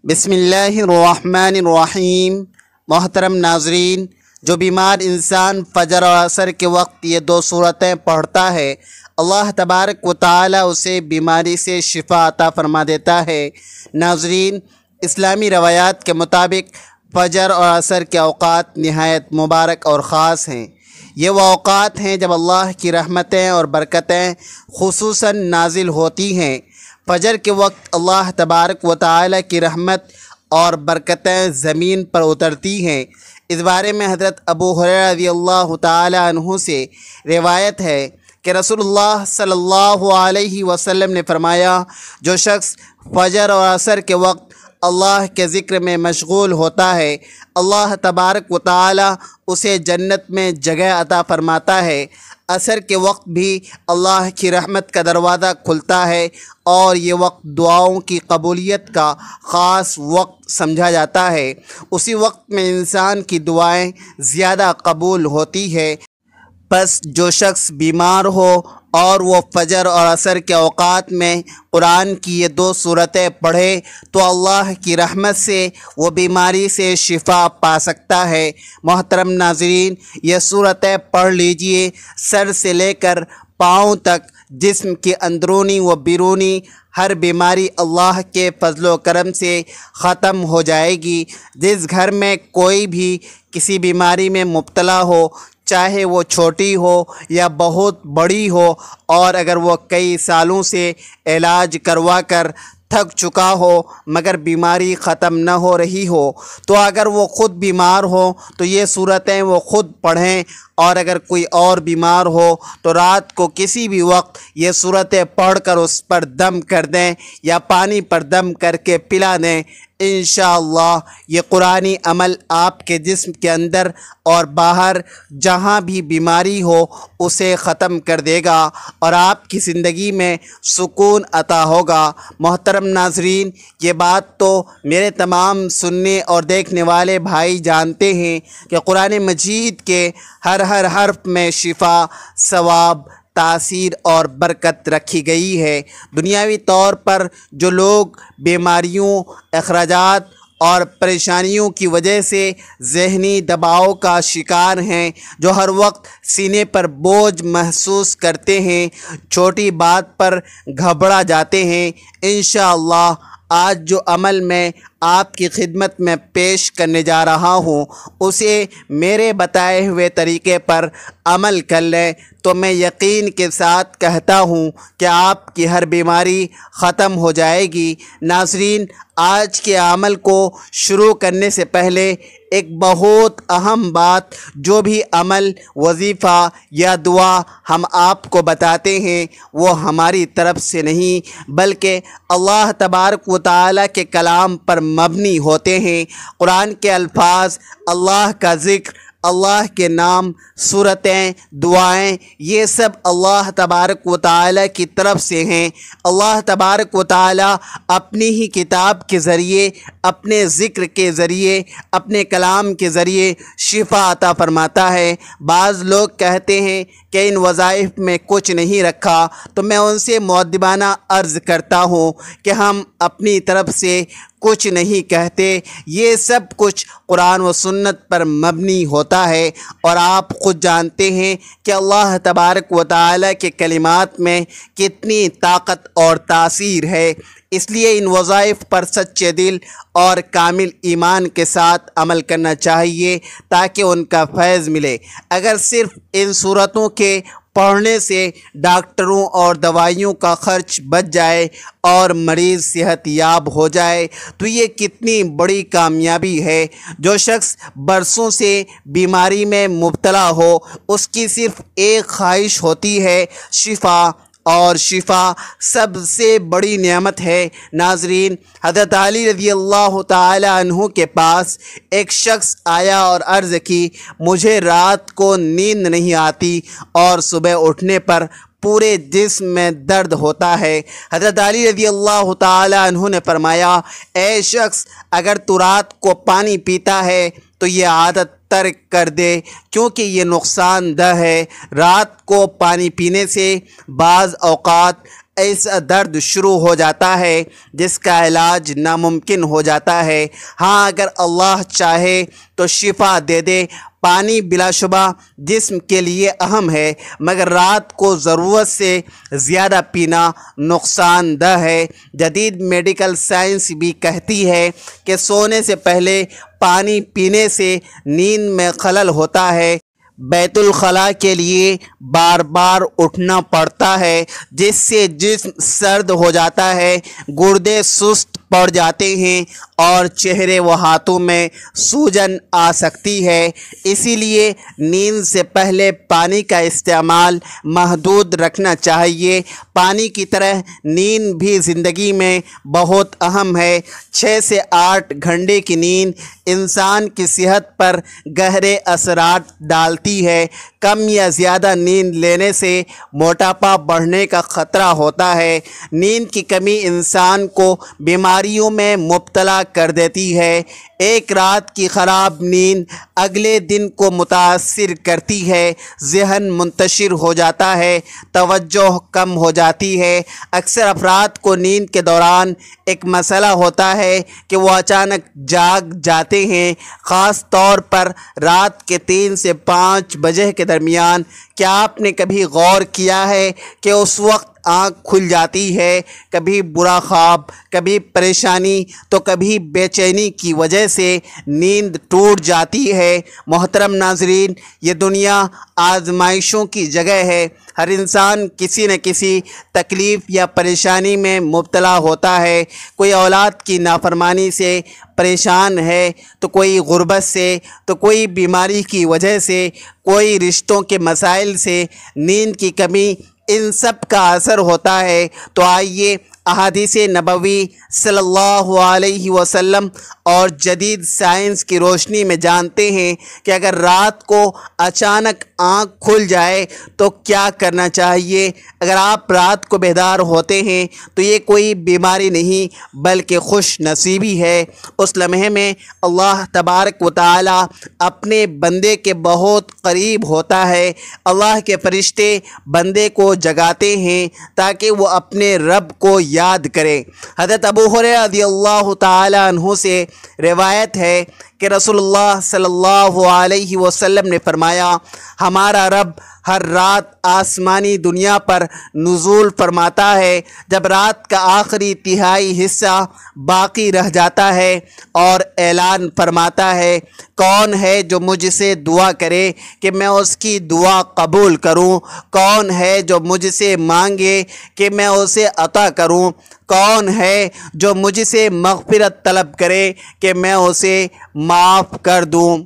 بسم اللہ الرحمن الرحیم۔ محترم ناظرین، جو بیمار انسان فجر اور عصر کے وقت یہ دو سورتیں پڑھتا ہے، اللہ تبارک و تعالی اسے بیماری سے شفا عطا فرما دیتا ہے۔ ناظرین، اسلامی روایات کے مطابق فجر اور عصر کے اوقات نہایت مبارک اور خاص ہیں۔ یہ وہ اوقات ہیں جب اللہ کی رحمتیں اور برکتیں خصوصاً نازل ہوتی ہیں۔ فجر کے وقت اللہ تبارک و تعالی کی رحمت اور برکتیں زمین پر اترتی ہیں۔ اس بارے میں حضرت ابو ہریرہ رضی اللہ تعالی عنہ سے روایت ہے کہ رسول اللہ صلی اللہ علیہ وسلم نے فرمایا، جو شخص فجر اور عصر کے وقت اللہ کے ذکر میں مشغول ہوتا ہے، اللہ تبارک و تعالی اسے جنت میں جگہ عطا فرماتا ہے۔ عصر کے وقت بھی اللہ کی رحمت کا دروازہ کھلتا ہے اور یہ وقت دعاؤں کی قبولیت کا خاص وقت سمجھا جاتا ہے۔ اسی وقت میں انسان کی دعائیں زیادہ قبول ہوتی ہے۔ بس جو شخص بیمار ہو اور وہ فجر اور عصر کے اوقات میں قرآن کی یہ دو سورتیں پڑھے تو اللہ کی رحمت سے وہ بیماری سے شفا پا سکتا ہے۔ محترم ناظرین، یہ سورتیں پڑھ لیجئے، سر سے لے کر پاؤں تک جسم کی اندرونی و بیرونی ہر بیماری اللہ کے فضل و کرم سے ختم ہو جائے گی۔ جس گھر میں کوئی بھی کسی بیماری میں مبتلا ہو، چاہے وہ چھوٹی ہو یا بہت بڑی ہو، اور اگر وہ کئی سالوں سے علاج کروا کر تھک چکا ہو مگر بیماری ختم نہ ہو رہی ہو، تو اگر وہ خود بیمار ہو تو یہ سورتیں وہ خود پڑھیں، اور اگر کوئی اور بیمار ہو تو رات کو کسی بھی وقت یہ سورتیں پڑھ کر اس پر دم کر دیں یا پانی پر دم کر کے پلا دیں۔ انشاءاللہ یہ قرآنی عمل آپ کے جسم کے اندر اور باہر جہاں بھی بیماری ہو اسے ختم کر دے گا اور آپ کی زندگی میں سکون عطا ہوگا۔ محترم ناظرین، یہ بات تو میرے تمام سننے اور دیکھنے والے بھائی جانتے ہیں کہ قرآن مجید کے ہر حرف میں شفا، ثواب، تاثیر اور برکت رکھی گئی ہے۔ دنیاوی طور پر جو لوگ بیماریوں، اخراجات اور پریشانیوں کی وجہ سے ذہنی دباؤ کا شکار ہیں، جو ہر وقت سینے پر بوجھ محسوس کرتے ہیں، چھوٹی بات پر گھبرا جاتے ہیں، انشاءاللہ آج جو عمل میں آپ کی خدمت میں پیش کرنے جا رہا ہوں اسے میرے بتائے ہوئے طریقے پر عمل کر لیں تو میں یقین کے ساتھ کہتا ہوں کہ آپ کی ہر بیماری ختم ہو جائے گی۔ ناظرین، آج کے عمل کو شروع کرنے سے پہلے ایک بہت اہم بات، جو بھی عمل، وظیفہ یا دعا ہم آپ کو بتاتے ہیں وہ ہماری طرف سے نہیں بلکہ اللہ تبارک و تعالی کے کلام پر مبنی ہوتے ہیں۔ قرآن کے الفاظ، اللہ کا ذکر، اللہ کے نام، سورتیں، دعائیں، یہ سب اللہ تبارک و تعالی کی طرف سے ہیں۔ اللہ تبارک و تعالی اپنی ہی کتاب کے ذریعے، اپنے ذکر کے ذریعے، اپنے کلام کے ذریعے شفا عطا فرماتا ہے۔ بعض لوگ کہتے ہیں کہ ان وظائف میں کچھ نہیں رکھا، تو میں ان سے مؤدبانہ عرض کرتا ہوں کہ ہم اپنی طرف سے کچھ نہیں کہتے، یہ سب کچھ قرآن و سنت پر مبنی ہوتا ہے، اور آپ خود جانتے ہیں کہ اللہ تبارک و تعالی کے کلمات میں کتنی طاقت اور تاثیر ہے۔ اس لیے ان وظائف پر سچے دل اور کامل ایمان کے ساتھ عمل کرنا چاہیے تاکہ ان کا فیض ملے۔ اگر صرف ان صورتوں کے پڑھنے سے ڈاکٹروں اور دوائیوں کا خرچ بچ جائے اور مریض صحت یاب ہو جائے تو یہ کتنی بڑی کامیابی ہے۔ جو شخص برسوں سے بیماری میں مبتلا ہو، اس کی صرف ایک خواہش ہوتی ہے، شفا، اور شفا سب سے بڑی نعمت ہے۔ ناظرین، حضرت علی رضی اللہ تعالی عنہ کے پاس ایک شخص آیا اور عرض کی، مجھے رات کو نیند نہیں آتی اور صبح اٹھنے پر پورے جسم میں درد ہوتا ہے۔ حضرت علی رضی اللہ تعالی عنہ نے فرمایا، اے شخص، اگر تو رات کو پانی پیتا ہے تو یہ عادت ترک کر دے، کیونکہ یہ نقصان دہ ہے۔ رات کو پانی پینے سے بعض اوقات ایسا درد شروع ہو جاتا ہے جس کا علاج ناممکن ہو جاتا ہے۔ ہاں اگر اللہ چاہے تو شفا دے دے۔ پانی بلا شبہ جسم کے لیے اہم ہے، مگر رات کو ضرورت سے زیادہ پینا نقصان دہ ہے۔ جدید میڈیکل سائنس بھی کہتی ہے کہ سونے سے پہلے پانی پینے سے نیند میں خلل ہوتا ہے۔ بیت الخلاء کے لیے بار بار اٹھنا پڑتا ہے، جس سے جسم سرد ہو جاتا ہے، گردے سست پڑ جاتے ہیں اور چہرے و ہاتھوں میں سوجن آ سکتی ہے۔ اسی لیے نیند سے پہلے پانی کا استعمال محدود رکھنا چاہیے۔ پانی کی طرح نیند بھی زندگی میں بہت اہم ہے۔ 6 سے 8 گھنٹے کی نیند انسان کی صحت پر گہرے اثرات ڈالتی ہے۔ کم یا زیادہ نیند لینے سے موٹاپا بڑھنے کا خطرہ ہوتا ہے۔ نیند کی کمی انسان کو بیماریوں میں مبتلا کر دیتی ہے۔ ایک رات کی خراب نیند اگلے دن کو متاثر کرتی ہے، ذہن منتشر ہو جاتا ہے، توجہ کم ہو جاتی ہے۔ اکثر افراد کو نیند کے دوران ایک مسئلہ ہوتا ہے کہ وہ اچانک جاگ جاتے ہیں، خاص طور پر رات کے 3 سے 5 بجے کے درمیان۔ کیا آپ نے کبھی غور کیا ہے کہ اس وقت آنکھ کھل جاتی ہے؟ کبھی برا خواب، کبھی پریشانی تو کبھی بے چینی کی وجہ سے نیند ٹوٹ جاتی ہے۔ محترم ناظرین، یہ دنیا آزمائشوں کی جگہ ہے۔ ہر انسان کسی نہ کسی تکلیف یا پریشانی میں مبتلا ہوتا ہے۔ کوئی اولاد کی نافرمانی سے پریشان ہے تو کوئی غربت سے، تو کوئی بیماری کی وجہ سے، کوئی رشتوں کے مسائل سے۔ نیند کی کمی ان سب کا اثر ہوتا ہے۔ تو آئیے احادیث نبوی صلی اللہ علیہ وسلم اور جدید سائنس کی روشنی میں جانتے ہیں کہ اگر رات کو اچانک آنکھ کھل جائے تو کیا کرنا چاہیے۔ اگر آپ رات کو بیدار ہوتے ہیں تو یہ کوئی بیماری نہیں بلکہ خوش نصیبی ہے۔ اس لمحے میں اللہ تبارک و تعالی اپنے بندے کے بہت قریب ہوتا ہے۔ اللہ کے فرشتے بندے کو جگاتے ہیں تاکہ وہ اپنے رب کو یاد کرے۔ حضرت ابو ہریرہ رضی اللہ تعالی عنہ سے روایت ہے کہ رسول اللہ صلی اللہ علیہ وسلم نے فرمایا، ہمارا رب ہر رات آسمانی دنیا پر نزول فرماتا ہے۔ جب رات کا آخری تہائی حصہ باقی رہ جاتا ہے اور اعلان فرماتا ہے، کون ہے جو مجھ سے دعا کرے کہ میں اس کی دعا قبول کروں؟ کون ہے جو مجھ سے مانگے کہ میں اسے عطا کروں؟ کون ہے جو مجھ سے مغفرت طلب کرے کہ میں اسے معاف کر دوں؟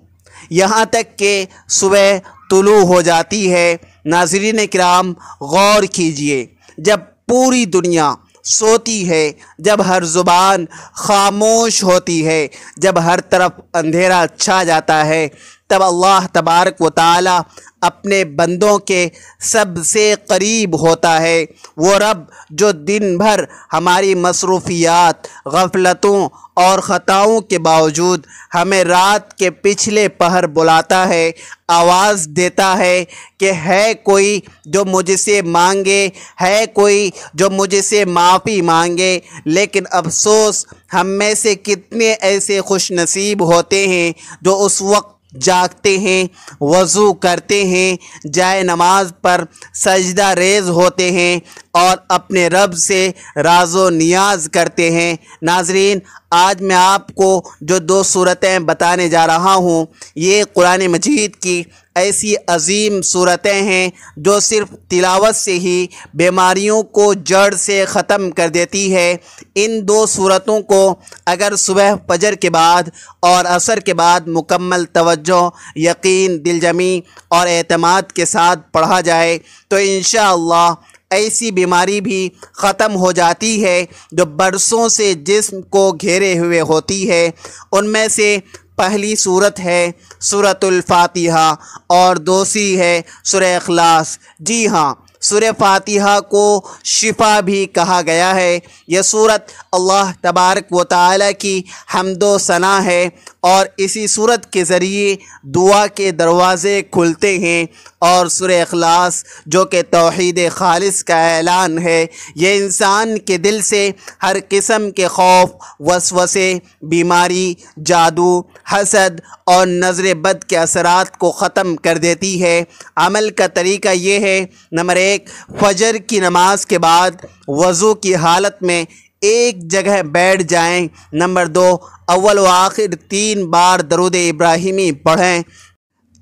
یہاں تک کہ صبح طلوع ہو جاتی ہے۔ ناظرین کرام، غور کیجئے، جب پوری دنیا سوتی ہے، جب ہر زبان خاموش ہوتی ہے، جب ہر طرف اندھیرا چھا جاتا ہے، تب اللہ تبارک و تعالی اپنے بندوں کے سب سے قریب ہوتا ہے۔ وہ رب جو دن بھر ہماری مصروفیات، غفلتوں اور خطاؤں کے باوجود ہمیں رات کے پچھلے پہر بلاتا ہے، آواز دیتا ہے کہ ہے کوئی جو مجھ سے مانگے، ہے کوئی جو مجھ سے معافی مانگے۔ لیکن افسوس، ہم میں سے کتنے ایسے خوش نصیب ہوتے ہیں جو اس وقت جاگتے ہیں، وضو کرتے ہیں، جائے نماز پر سجدہ ریز ہوتے ہیں اور اپنے رب سے راز و نیاز کرتے ہیں۔ ناظرین، آج میں آپ کو جو 2 صورتیں بتانے جا رہا ہوں، یہ قرآن مجید کی ایسی عظیم صورتیں ہیں جو صرف تلاوت سے ہی بیماریوں کو جڑ سے ختم کر دیتی ہے۔ ان 2 صورتوں کو اگر صبح فجر کے بعد اور عصر کے بعد مکمل توجہ، یقین، دل جمی اور اعتماد کے ساتھ پڑھا جائے تو انشاءاللہ ایسی بیماری بھی ختم ہو جاتی ہے جو برسوں سے جسم کو گھیرے ہوئے ہوتی ہے۔ ان میں سے پہلی صورت ہے سورۃ الفاتحہ اور دوسری ہے سورہ اخلاص۔ جی ہاں، سورہ فاتحہ کو شفا بھی کہا گیا ہے۔ یہ سورت اللہ تبارک و تعالی کی حمد و ثنا ہے اور اسی سورت کے ذریعے دعا کے دروازے کھلتے ہیں، اور سورہ اخلاص جو کہ توحید خالص کا اعلان ہے، یہ انسان کے دل سے ہر قسم کے خوف، وسوسے، بیماری، جادو، حسد اور نظر بد کے اثرات کو ختم کر دیتی ہے۔ عمل کا طریقہ یہ ہے: نمبر 1، فجر کی نماز کے بعد وضو کی حالت میں ایک جگہ بیٹھ جائیں۔ نمبر 2، اول و آخر 3 بار درود ابراہیمی پڑھیں،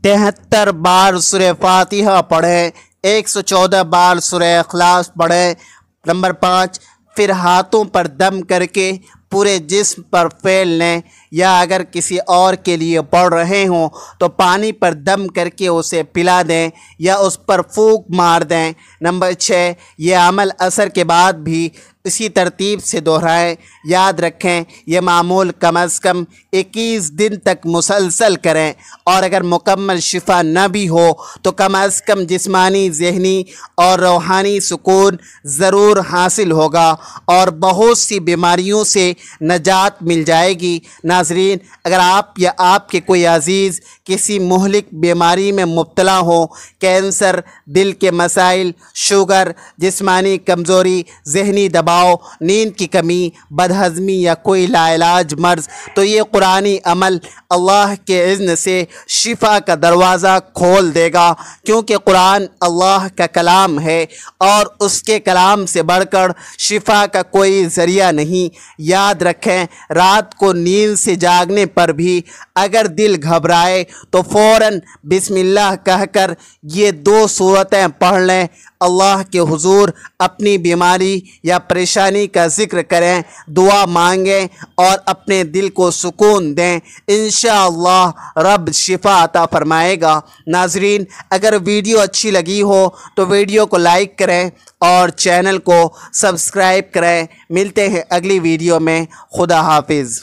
73 بار سورہ فاتحہ پڑھیں، 114 بار سورہ اخلاص پڑھیں۔ نمبر 5، پھر ہاتھوں پر دم کر کے پورے جسم پر پھیل لیں، یا اگر کسی اور کے لیے پڑھ رہے ہوں تو پانی پر دم کر کے اسے پلا دیں یا اس پر پھونک مار دیں۔ نمبر 6، یہ عمل عصر کے بعد بھی اسی ترتیب سے دہرائیں۔ یاد رکھیں یہ معمول کم از کم 21 دن تک مسلسل کریں، اور اگر مکمل شفا نہ بھی ہو تو کم از کم جسمانی، ذہنی اور روحانی سکون ضرور حاصل ہوگا اور بہت سی بیماریوں سے نجات مل جائے گی۔ ناظرین، اگر آپ یا آپ کے کوئی عزیز کسی مہلک بیماری میں مبتلا ہو، کینسر، دل کے مسائل، شوگر، جسمانی کمزوری، ذہنی دباؤ، نیند کی کمی، بدہضمی یا کوئی لاعلاج مرض، تو یہ قرآنی عمل اللہ کے اذن سے شفا کا دروازہ کھول دے گا، کیونکہ قرآن اللہ کا کلام ہے اور اس کے کلام سے بڑھ کر شفا کا کوئی ذریعہ نہیں۔ یاد رکھیں، رات کو نیند سے جاگنے پر بھی اگر دل گھبرائے تو فوراً بسم اللہ کہہ کر یہ 2 سورتیں پڑھ لیں، اللہ کے حضور اپنی بیماری یا پریشانی کا ذکر کریں، دعا مانگیں اور اپنے دل کو سکون دیں، انشاءاللہ رب شفا عطا فرمائے گا۔ ناظرین، اگر ویڈیو اچھی لگی ہو تو ویڈیو کو لائک کریں اور چینل کو سبسکرائب کریں۔ ملتے ہیں اگلی ویڈیو میں۔ خدا حافظ۔